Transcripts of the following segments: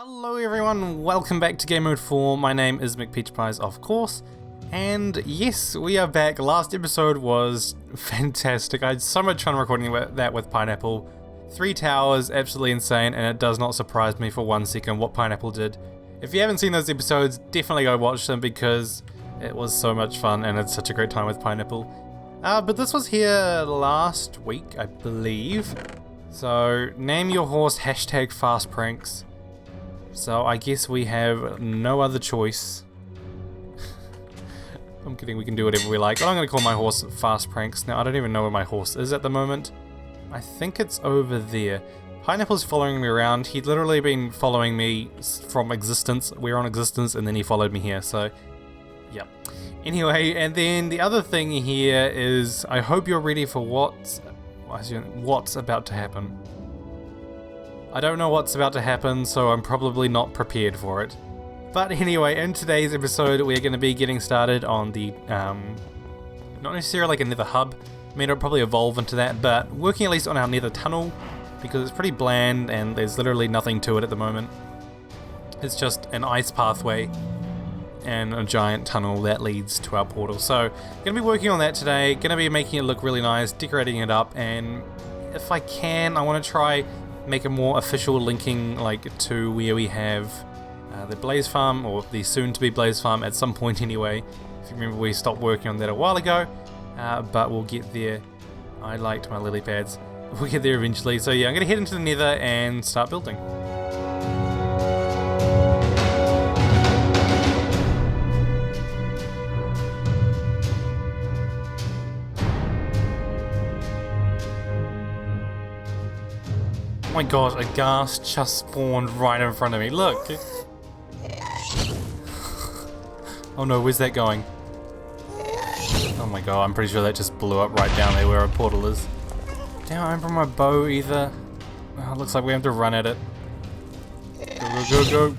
Hello everyone, welcome back to Gamemode 4. My name is mcpeachpies, of course, and yes, we are back. Last episode was fantastic. I had so much fun recording that with Pineapple. 3 towers, absolutely insane, and it does not surprise me for 1 second what Pineapple did. If you haven't seen those episodes, definitely go watch them because it was so much fun and it's such a great time with Pineapple. But this was here last week, I believe. So, name your horse #fastpranks. So I guess we have no other choice. I'm kidding, we can do whatever we like. But I'm going to call my horse Fast Pranks. Now, I don't even know where my horse is at the moment. I think it's over there. Pineapple's following me around. He'd literally been following me from existence. We're on existence, and then he followed me here, so... Yep. Anyway, and then the other thing here is... I hope you're ready for what's about to happen. I don't know what's about to happen, so I'm probably not prepared for it. But anyway, in today's episode, we're going to be getting started on the, not necessarily like a nether hub. I mean, it'll probably evolve into that, but working at least on our nether tunnel, because it's pretty bland and there's literally nothing to it at the moment. It's just an ice pathway and a giant tunnel that leads to our portal. So, going to be working on that today, going to be making it look really nice, decorating it up, and if I can, I want to try make a more official linking like to where we have the blaze farm, or the soon to be blaze farm at some point anyway. If you remember, we stopped working on that a while ago, but we'll get there. I liked my lily pads. We'll get there eventually. So yeah, I'm gonna head into the nether and start building. Oh my god, a ghast just spawned right in front of me. Look! Oh no, where's that going? Oh my god, I'm pretty sure that just blew up right down there where our portal is. Damn, I don't remember my bow either. Oh, looks like we have to run at it. Go, go, go,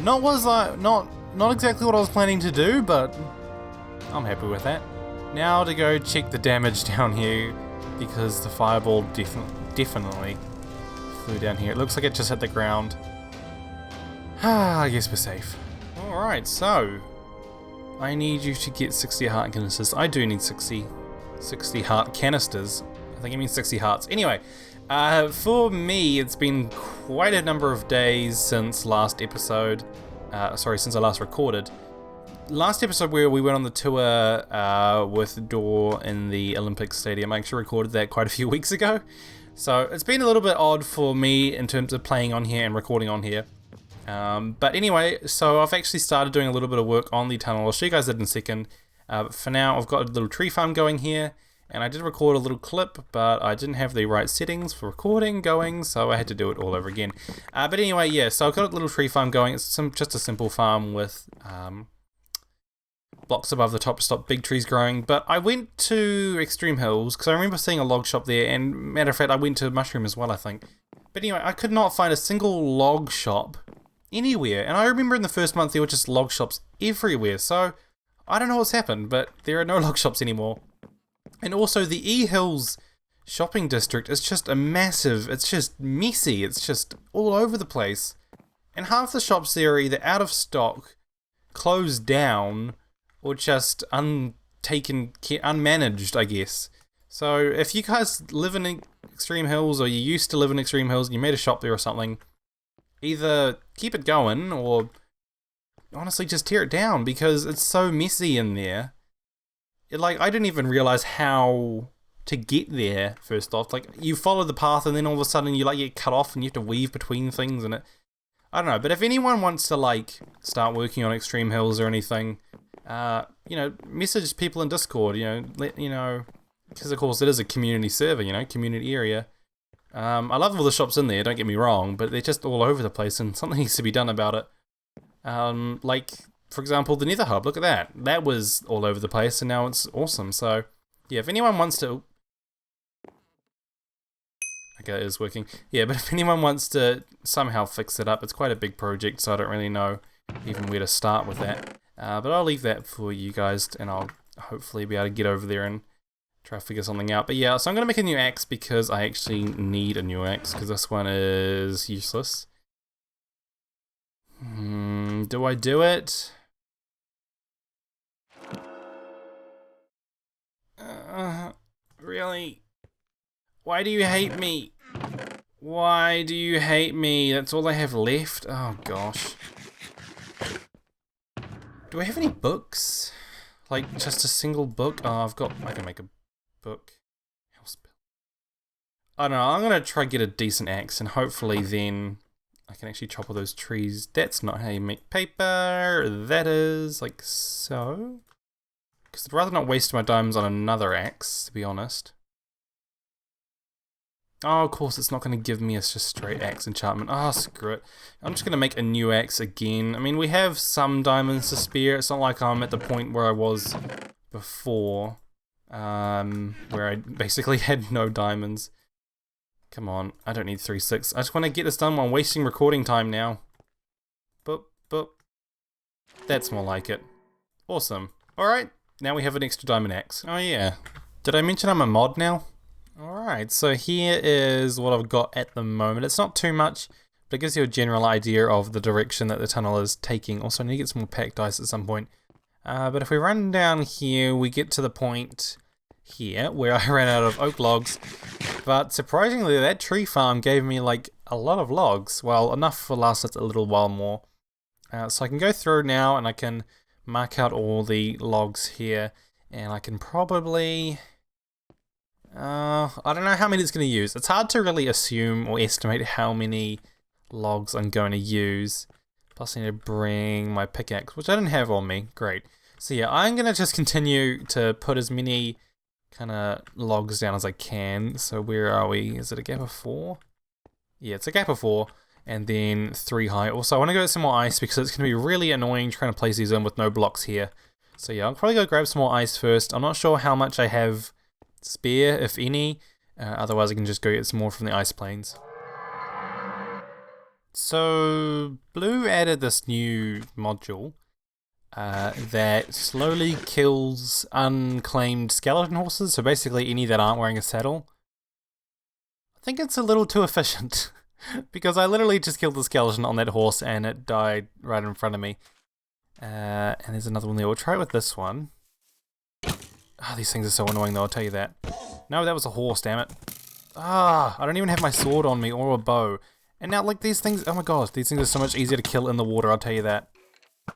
go. Not exactly what I was planning to do, but I'm happy with that. Now to go check the damage down here, because the fireball definitely flew down here. It looks like it just hit the ground. I guess we're safe. Alright, so I need you to get 60 heart canisters. I do need 60 heart canisters. I think it means 60 hearts. Anyway, for me, it's been quite a number of days since last episode. Since I last recorded. Last episode where we went on the tour with Dor in the Olympic Stadium, I actually recorded that quite a few weeks ago. So it's been a little bit odd for me in terms of playing on here and recording on here. But anyway, so I've actually started doing a little bit of work on the tunnel. I'll show you guys that in a second. For now, I've got a little tree farm going here. And I did record a little clip, but I didn't have the right settings for recording going, so I had to do it all over again. But anyway, yeah, so I've got a little tree farm going. It's just a simple farm with... blocks above the top to stop big trees growing, but I went to Extreme Hills because I remember seeing a log shop there, and matter of fact I went to Mushroom as well, I think. But anyway, I could not find a single log shop anywhere, and I remember in the first month there were just log shops everywhere, so I don't know what's happened, but there are no log shops anymore. And also the E-Hills shopping district is just it's just messy, it's just all over the place. And half the shops there are either out of stock, closed down, or just unmanaged, I guess. So if you guys live in Extreme Hills, or you used to live in Extreme Hills, and you made a shop there or something, either keep it going, or honestly just tear it down, because it's so messy in there. I didn't even realize how to get there, first off. Like, you follow the path, and then all of a sudden you get cut off, and you have to weave between things, and I don't know, but if anyone wants to start working on Extreme Hills or anything, message people in Discord, let because of course it is a community server, community area. I love all the shops in there, don't get me wrong, but they're just all over the place and something needs to be done about it. For example, the Nether Hub, look at that. That was all over the place and now it's awesome. So, yeah, if anyone wants to... Okay, it is working. Yeah, but if anyone wants to somehow fix it up, it's quite a big project, so I don't really know even where to start with that. But I'll leave that for you guys, and I'll hopefully be able to get over there and try to figure something out. But yeah, so I'm going to make a new axe because I actually need a new axe because this one is useless. Do I do it? Really? Why do you hate me? Why do you hate me? That's all I have left? Oh gosh. Do I have any books? Like just a single book? Oh, I can make a book. I don't know, I'm gonna try to get a decent axe and hopefully then I can actually chop all those trees. That's not how you make paper. That is like so. Because I'd rather not waste my diamonds on another axe, to be honest. Oh, of course, it's not going to give me a just straight axe enchantment. Oh, screw it. I'm just going to make a new axe again. I mean, we have some diamonds to spare. It's not like I'm at the point where I was before. Where I basically had no diamonds. Come on, I don't need 3/6. I just want to get this done while wasting recording time now. Boop, boop. That's more like it. Awesome. Alright. Now we have an extra diamond axe. Oh yeah. Did I mention I'm a mod now? Alright, so here is what I've got at the moment. It's not too much, but it gives you a general idea of the direction that the tunnel is taking. Also, I need to get some more packed ice at some point. But if we run down here, we get to the point here where I ran out of oak logs. But surprisingly, that tree farm gave me like a lot of logs. Well, enough to last us a little while more. So I can go through now and I can mark out all the logs here, and I can probably I don't know how many it's going to use. It's hard to really assume or estimate how many logs I'm going to use. Plus I need to bring my pickaxe, which I didn't have on me. Great. So yeah, I'm going to just continue to put as many kind of logs down as I can. So where are we? Is it a gap of 4? Yeah, it's a gap of 4. And then 3 high. Also, I want to go get some more ice because it's going to be really annoying trying to place these in with no blocks here. So yeah, I'll probably go grab some more ice first. I'm not sure how much I have spare, if any. Otherwise, I can just go get some more from the ice plains. So, Blue added this new module that slowly kills unclaimed skeleton horses. So basically, any that aren't wearing a saddle. I think it's a little too efficient. Because I literally just killed the skeleton on that horse and it died right in front of me. And there's another one there. We'll try it with this one. Ah, these things are so annoying though, I'll tell you that. No, that was a horse, damn it. Ah, I don't even have my sword on me or a bow. And now, like, these things, oh my gosh, these things are so much easier to kill in the water, I'll tell you that.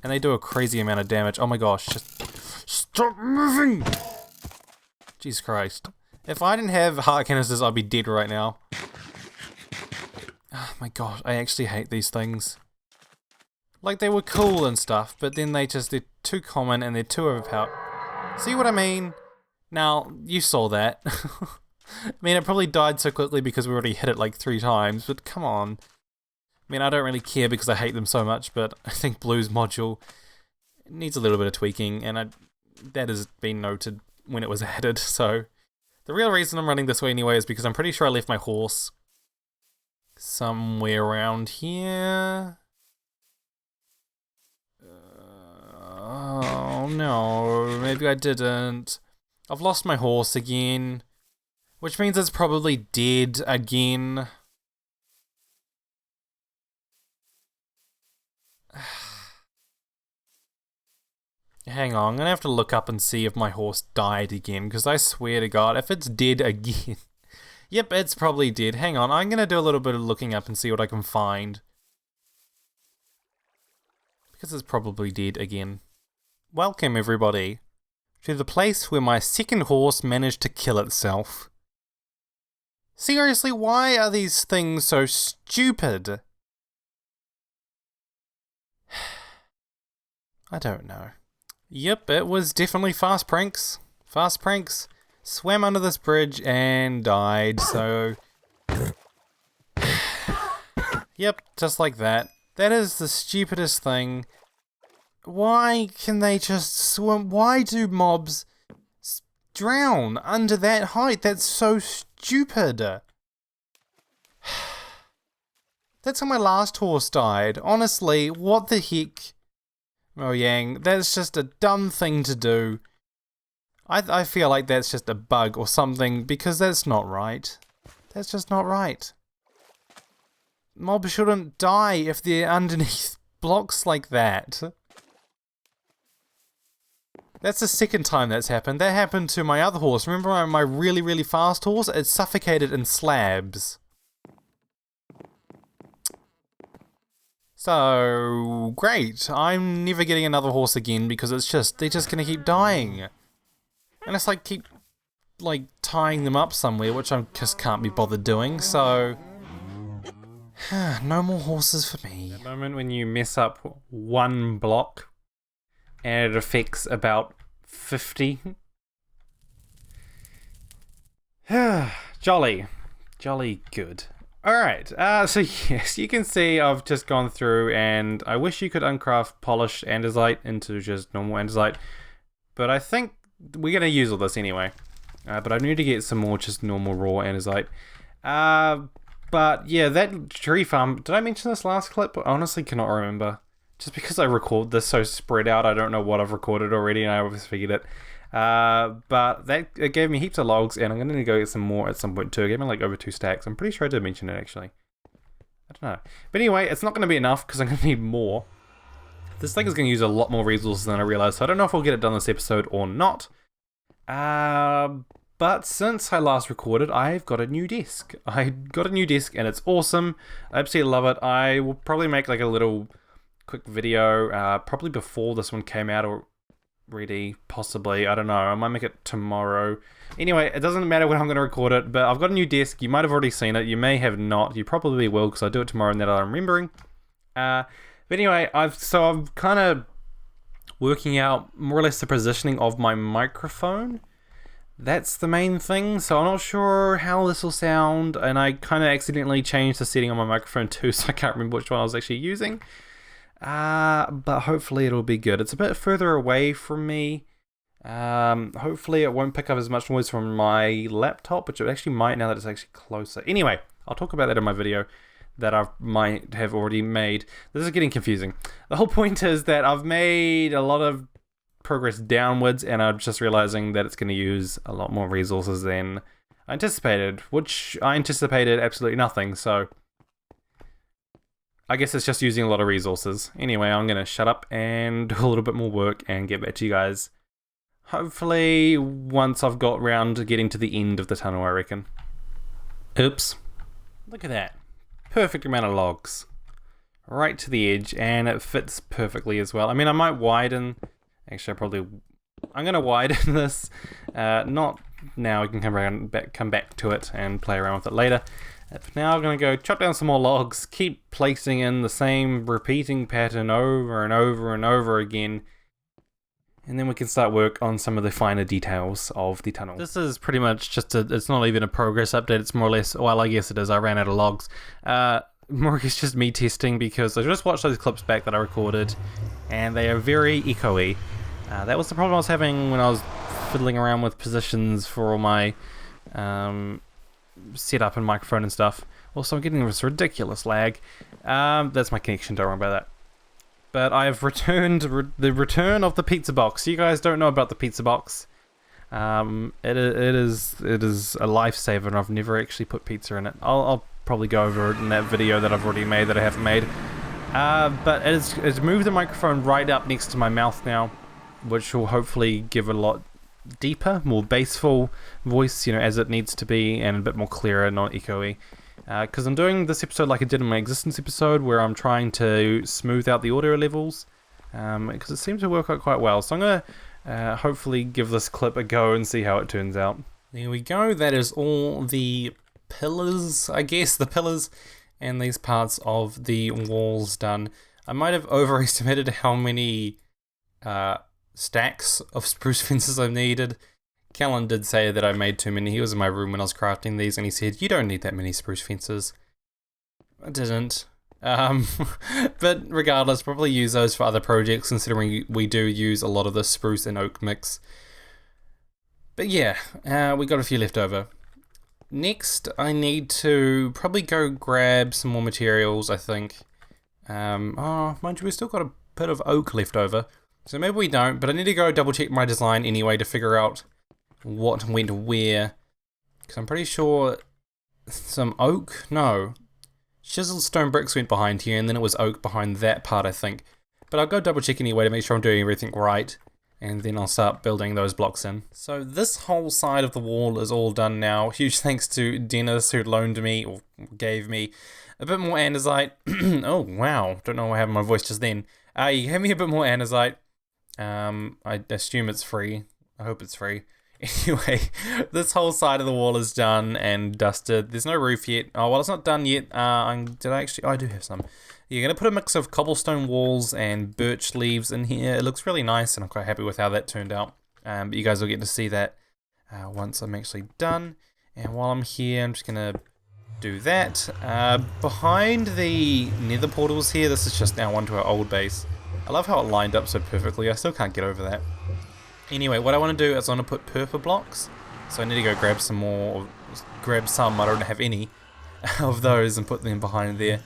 And they do a crazy amount of damage. Oh my gosh, just stop moving! Jesus Christ. If I didn't have heart canisters, I'd be dead right now. Oh my gosh, I actually hate these things. Like, they were cool and stuff, but then they're too common and they're too overpowered. See what I mean? Now, you saw that. I mean, it probably died so quickly because we already hit it like 3 times, but come on. I mean, I don't really care because I hate them so much, but I think Blue's module needs a little bit of tweaking, and that has been noted when it was added, so... The real reason I'm running this way anyway is because I'm pretty sure I left my horse somewhere around here. Oh no, maybe I didn't. I've lost my horse again, which means it's probably dead again. Hang on, I'm gonna have to look up and see if my horse died again, because I swear to God, if it's dead again... Yep, it's probably dead. Hang on, I'm gonna do a little bit of looking up and see what I can find. Because it's probably dead again. Welcome, everybody, to the place where my second horse managed to kill itself. Seriously, why are these things so stupid? I don't know. Yep, it was definitely fast pranks. Fast pranks. Swam under this bridge and died, so... Yep, just like that. That is the stupidest thing. Why can they just swim? Why do mobs drown under that height? That's so stupid. That's how my last horse died. Honestly, what the heck? Oh Yang, that's just a dumb thing to do. I feel like that's just a bug or something, because that's not right. That's just not right. Mobs shouldn't die if they're underneath blocks like that. That's the second time that's happened. That happened to my other horse. Remember my really, really fast horse? It suffocated in slabs. So, great. I'm never getting another horse again because they're just gonna keep dying. And it's like, keep, like, tying them up somewhere, which I just can't be bothered doing, so... no more horses for me. The moment when you mess up one block, and it affects about 50. Jolly. Jolly good. Alright, so yes, you can see I've just gone through, and I wish you could uncraft polished andesite into just normal andesite, but I think we're going to use all this anyway. But I need to get some more just normal raw andesite. But yeah, that tree farm, did I mention this last clip? I honestly cannot remember. Just because I record this so spread out, I don't know what I've recorded already, and I always forget it. But it gave me heaps of logs, and I'm going to go get some more at some point too. It gave me like over 2 stacks. I'm pretty sure I did mention it actually. I don't know. But anyway, it's not going to be enough because I'm going to need more. This thing is going to use a lot more resources than I realized, so I don't know if we'll get it done this episode or not. But since I last recorded, I've got a new desk. I got a new desk and it's awesome. I absolutely love it. I will probably make like a little quick video, probably before this one came out already, possibly. I don't know. I might make it tomorrow. Anyway, it doesn't matter when I'm going to record it, but I've got a new desk. You might have already seen it. You may have not. You probably will because I do it tomorrow now that I'm remembering. But anyway, I'm kind of working out more or less the positioning of my microphone. That's the main thing, so I'm not sure how this will sound, and I kind of accidentally changed the setting on my microphone too, so I can't remember which one I was actually using. But hopefully it'll be good. It's a bit further away from me. Hopefully it won't pick up as much noise from my laptop, which it actually might now that it's actually closer. Anyway, I'll talk about that in my video that I might have already made. This is getting confusing. The whole point is that I've made a lot of progress downwards, and I'm just realizing that it's going to use a lot more resources than I anticipated, which I anticipated absolutely nothing, so I guess it's just using a lot of resources. Anyway, I'm going to shut up and do a little bit more work and get back to you guys. Hopefully once I've got round to getting to the end of the tunnel, I reckon. Oops. Look at that. Perfect amount of logs. Right to the edge, and it fits perfectly as well. I mean, I might widen... Actually, I'm going to widen this. Not now, we can come back to it and play around with it later. For now, I'm going to go chop down some more logs, keep placing in the same repeating pattern over and over and over again, and then we can start work on some of the finer details of the tunnel. This is pretty much just it's not even a progress update, it's more or less, well, I guess it is, I ran out of logs. More or less just me testing, because I just watched those clips back that I recorded, and they are very echoey. That was the problem I was having when I was fiddling around with positions for all my setup and microphone and stuff. Also, I'm getting this ridiculous lag. That's my connection, don't worry about that. But I've returned the return of the pizza box. You guys don't know about the pizza box. It is a lifesaver, and I've never actually put pizza in it. I'll probably go over it in that video that I've already made that I haven't made. But it's moved the microphone right up next to my mouth now, which will hopefully give a lot deeper, more bassful voice, you know, as it needs to be, and a bit more clearer, not echoey. Because I'm doing this episode like I did in my existence episode, where I'm trying to smooth out the audio levels, because it seems to work out quite well. So I'm going to hopefully give this clip a go and see how it turns out. There we go, that is all the pillars, I guess, the pillars and these parts of the walls done. I might have overestimated how many stacks of spruce fences I needed. Callan did say that I made too many. He was in my room when I was crafting these, and he said, "You don't need that many spruce fences." I didn't. But regardless, probably use those for other projects, considering we do use a lot of the spruce and oak mix. But yeah, we got a few left over. Next, I need to probably go grab some more materials, I think. Oh, mind you, we've still got a bit of oak left over. So maybe we don't, but I need to go double check my design anyway to figure out what went where. Because I'm pretty sure some oak? No. Chiseled stone bricks went behind here, and then it was oak behind that part, I think. But I'll go double check anyway to make sure I'm doing everything right, and then I'll start building those blocks in. So this whole side of the wall is all done now. Huge thanks to Dennis, who loaned me, or gave me, a bit more andesite. Oh wow, don't know what happened to my voice just then. He gave me a bit more andesite. I assume it's free. I hope it's free. Anyway, this whole side of the wall is done and dusted. There's no roof yet. Oh, well, it's not done yet. Did I actually? Oh, I do have some. You're going to put a mix of cobblestone walls and birch leaves in here. It looks really nice, and I'm quite happy with how that turned out. But you guys will get to see that once I'm actually done. And while I'm here, I'm just going to do that. Behind the nether portals here, this is just now onto our old base. I love how it lined up so perfectly. I still can't get over that. Anyway, what I want to do is I want to put purple blocks. So I need to go grab some more, grab some, I don't have any of those, and put them behind there.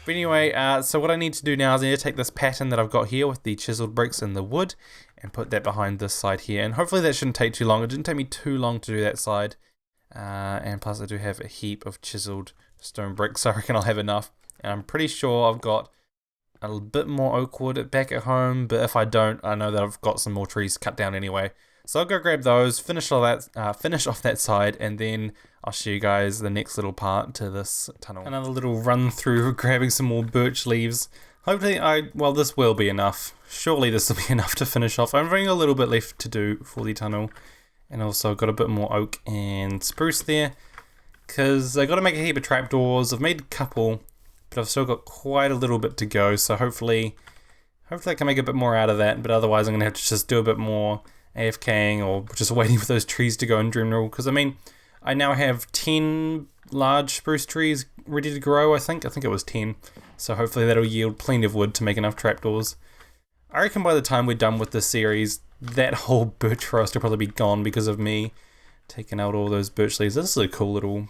But anyway, so what I need to do now is I need to take this pattern that I've got here with the chiseled bricks and the wood and put that behind this side here. And hopefully that shouldn't take too long. It didn't take me too long to do that side. And plus I do have a heap of chiseled stone bricks, so I reckon I'll have enough. And I'm pretty sure I've got a bit more oak wood back at home, but if I don't, I know that I've got some more trees cut down anyway. So I'll go grab those, finish off that side, and then I'll show you guys the next little part to this tunnel. Another little run through, grabbing some more birch leaves. Hopefully, well, this will be enough. Surely this will be enough to finish off. I'm having a little bit left to do for the tunnel, and also got a bit more oak and spruce there, because I got to make a heap of trapdoors. I've made a couple, but I've still got quite a little bit to go, so hopefully I can make a bit more out of that, but otherwise I'm going to have to just do a bit more AFKing or just waiting for those trees to go in general, because I mean, I now have 10 large spruce trees ready to grow, I think it was 10, so hopefully that'll yield plenty of wood to make enough trapdoors. I reckon by the time we're done with this series, that whole birch forest will probably be gone because of me taking out all those birch leaves. This is a cool little,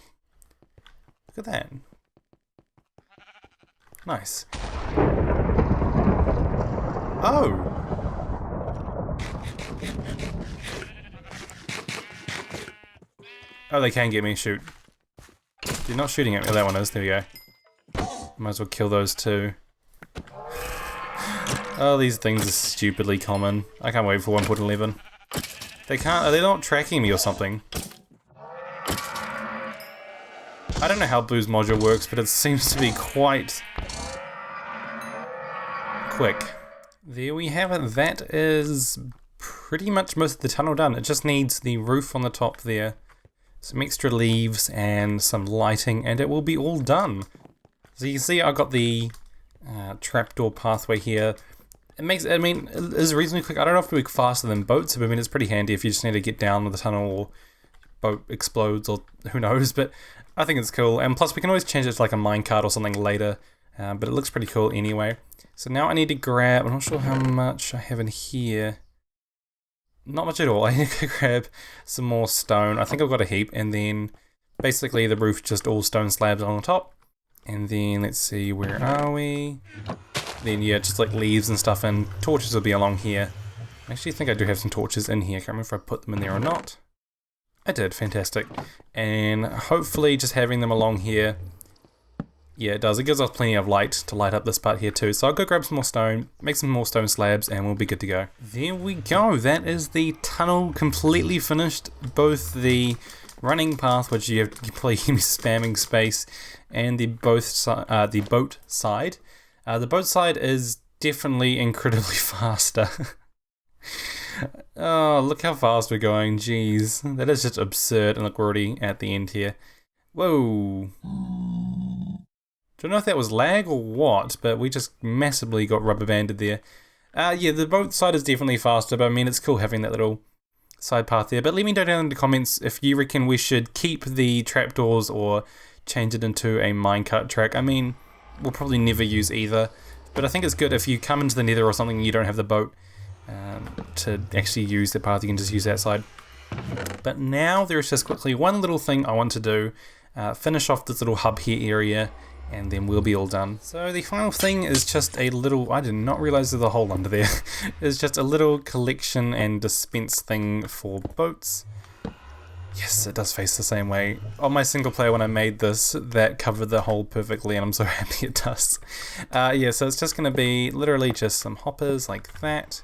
look at that. Nice. Oh! Oh, they can get me, shoot. They're not shooting at me, that one is, there we go. Might as well kill those too. Oh, these things are stupidly common. I can't wait for 1.11. Are they not tracking me or something? I don't know how Blue's module works, but it seems to be quite quick. There we have it. That is pretty much most of the tunnel done. It just needs the roof on the top there, some extra leaves and some lighting, and it will be all done. So you can see I got the trapdoor pathway here. It is reasonably quick. I don't know if it'll be faster than boats, but I mean it's pretty handy if you just need to get down the tunnel or boat explodes or who knows, but I think it's cool. And plus we can always change it to like a minecart or something later, but it looks pretty cool anyway. So now I need to grab, I'm not sure how much I have in here. Not much at all. I need to grab some more stone. I think I've got a heap, and then basically the roof just all stone slabs on the top. And then let's see, where are we? Then yeah, just like leaves and stuff, and torches will be along here. I actually think I do have some torches in here. I can't remember if I put them in there or not. I did, fantastic. And hopefully just having them along here, yeah, it does. It gives us plenty of light to light up this part here too. So I'll go grab some more stone, make some more stone slabs, and we'll be good to go. There we go. That is the tunnel completely finished. Both the running path, which you probably hear me spamming space, and the boat side. The boat side is definitely incredibly faster. Oh, look how fast we're going. Jeez, that is just absurd. And look, we're already at the end here. Whoa. Don't know if that was lag or what, but we just massively got rubber banded there. Yeah, the boat side is definitely faster, but I mean, it's cool having that little side path there. But let me know down in the comments if you reckon we should keep the trapdoors or change it into a minecart track. I mean, we'll probably never use either, but I think it's good if you come into the nether or something and you don't have the boat to actually use the path, you can just use that side. But now there's just quickly one little thing I want to do, finish off this little hub here area, and then we'll be all done. So the final thing is just a little, I did not realize there's a hole under there, it's just a little collection and dispense thing for boats. Yes, it does face the same way. On my single player when I made this, that covered the hole perfectly, and I'm so happy it does. Yeah, so it's just going to be literally just some hoppers like that,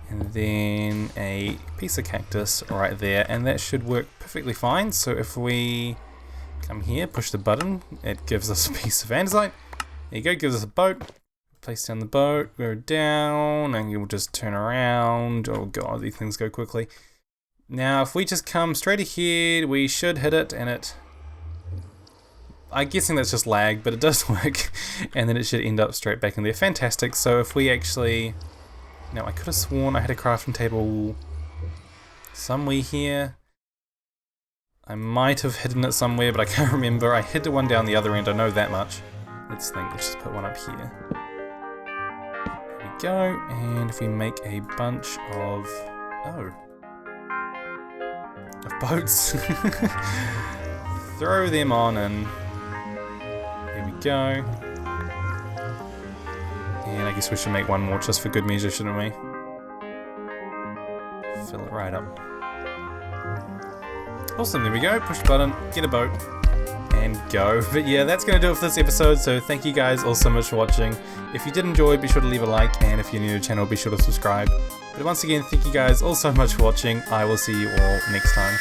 and then a piece of cactus right there, and that should work perfectly fine. So if we come here, push the button, it gives us a piece of andesite. There you go, gives us a boat. Place down the boat, go down, and you'll just turn around. Oh god, these things go quickly. Now, if we just come straight ahead, we should hit it, and it... I'm guessing that's just lag, but it does work. And then it should end up straight back in there. Fantastic. So if we actually... Now, I could have sworn I had a crafting table somewhere here. I might have hidden it somewhere, but I can't remember. I hid the one down the other end, I know that much. Let's just put one up here. There we go, and if we make a bunch of... Oh. Of boats. Throw them on, and here we go. And I guess we should make one more just for good measure, shouldn't we? Fill it right up. Awesome, there we go. Push the button, get a boat, and go. But yeah, that's going to do it for this episode, so thank you guys all so much for watching. If you did enjoy, be sure to leave a like, and if you're new to the channel, be sure to subscribe. But once again, thank you guys all so much for watching. I will see you all next time.